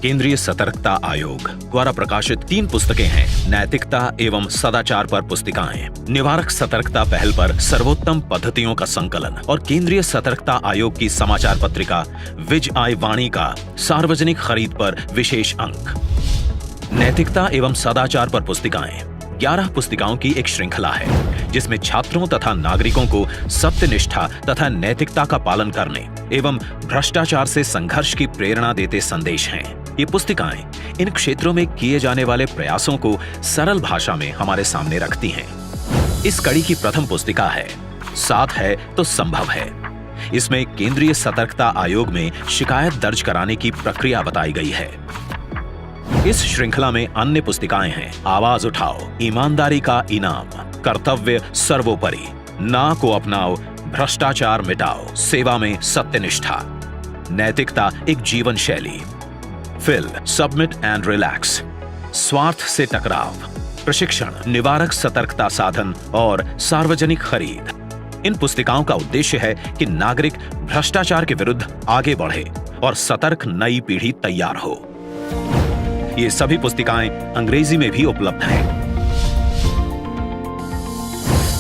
केंद्रीय सतर्कता आयोग द्वारा प्रकाशित 3 पुस्तकें हैं। नैतिकता एवं सदाचार पर पुस्तिकाएं, निवारक सतर्कता पहल पर सर्वोत्तम पद्धतियों का संकलन और केंद्रीय सतर्कता आयोग की समाचार पत्रिका विज आई वाणी का सार्वजनिक खरीद पर विशेष अंक। नैतिकता एवं सदाचार पर पुस्तिकाएं 11 पुस्तिकाओं की एक श्रृंखला है, जिसमें छात्रों तथा नागरिकों को सत्यनिष्ठा तथा नैतिकता का पालन करने एवं भ्रष्टाचार से संघर्ष की प्रेरणा देते संदेश हैं। ये पुस्तिकाएं इन क्षेत्रों में किए जाने वाले प्रयासों को सरल भाषा में हमारे सामने रखती हैं। इस कड़ी की प्रथम पुस्तिका है साथ है तो संभव है। इसमें केंद्रीय सतर्कता आयोग में शिकायत दर्ज कराने की प्रक्रिया बताई गई है। इस श्रृंखला में अन्य पुस्तिकाएं हैं आवाज उठाओ, ईमानदारी का इनाम, कर्तव्य सर्वोपरि, ना को अपनाओ, भ्रष्टाचार मिटाओ, सेवा में सत्यनिष्ठा, नैतिकता एक जीवन शैली, फिल सबमिट एंड रिलैक्स, स्वार्थ से टकराव, प्रशिक्षण, निवारक सतर्कता साधन और सार्वजनिक खरीद। इन पुस्तिकाओं का उद्देश्य है कि नागरिक भ्रष्टाचार के विरुद्ध आगे बढ़े और सतर्क नई पीढ़ी तैयार हो। ये सभी पुस्तिकाएं अंग्रेजी में भी उपलब्ध हैं।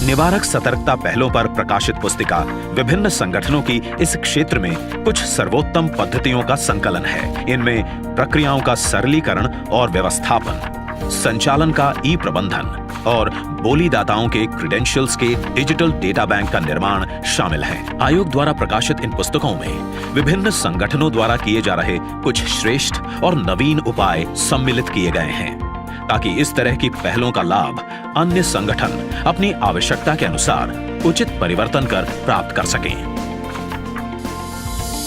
निवारक सतर्कता पहलों पर प्रकाशित पुस्तिका विभिन्न संगठनों की इस क्षेत्र में कुछ सर्वोत्तम पद्धतियों का संकलन है। इनमें प्रक्रियाओं का सरलीकरण और व्यवस्थापन, संचालन का ई प्रबंधन और बोलीदाताओं के क्रेडेंशियल्स के डिजिटल डेटा बैंक का निर्माण शामिल है। आयोग द्वारा प्रकाशित इन पुस्तकों में विभिन्न संगठनों द्वारा किए जा रहे कुछ श्रेष्ठ और नवीन उपाय सम्मिलित किए गए हैं, ताकि इस तरह की पहलों का लाभ अन्य संगठन अपनी आवश्यकता के अनुसार उचित परिवर्तन कर प्राप्त कर सकें।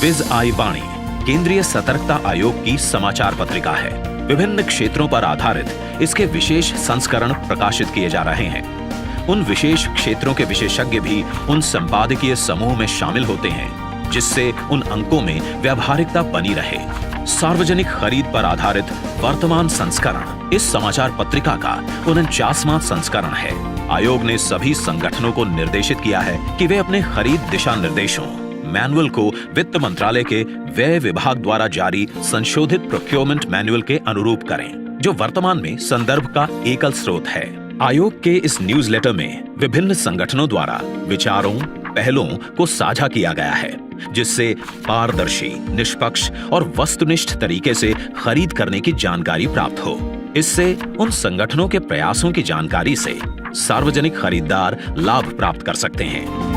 विज आई वाणी केंद्रीय सतर्कता आयोग की समाचार पत्रिका है। विभिन्न क्षेत्रों पर आधारित इसके विशेष संस्करण प्रकाशित किए जा रहे हैं। उन विशेष क्षेत्रों के विशेषज्ञ भी उन संपादकीय समूह में शामिल होते हैं, जिससे उन अंकों में व्यावहारिकता बनी रहे। सार्वजनिक खरीद पर आधारित वर्तमान संस्करण इस समाचार पत्रिका का 49वां संस्करण है। आयोग ने सभी संगठनों को निर्देशित किया है कि वे अपने खरीद दिशा निर्देशों मैनुअल को वित्त मंत्रालय के व्यय विभाग द्वारा जारी संशोधित प्रोक्योरमेंट मैनुअल के अनुरूप करें, जो वर्तमान में संदर्भ का एकल स्रोत है। आयोग के इस न्यूज़लेटर में विभिन्न संगठनों द्वारा विचारों, पहलों को साझा किया गया है, जिससे पारदर्शी, निष्पक्ष और वस्तुनिष्ठ तरीके से खरीद करने की जानकारी प्राप्त हो। इससे उन संगठनों के प्रयासों की जानकारी से सार्वजनिक खरीदार लाभ प्राप्त कर सकते हैं।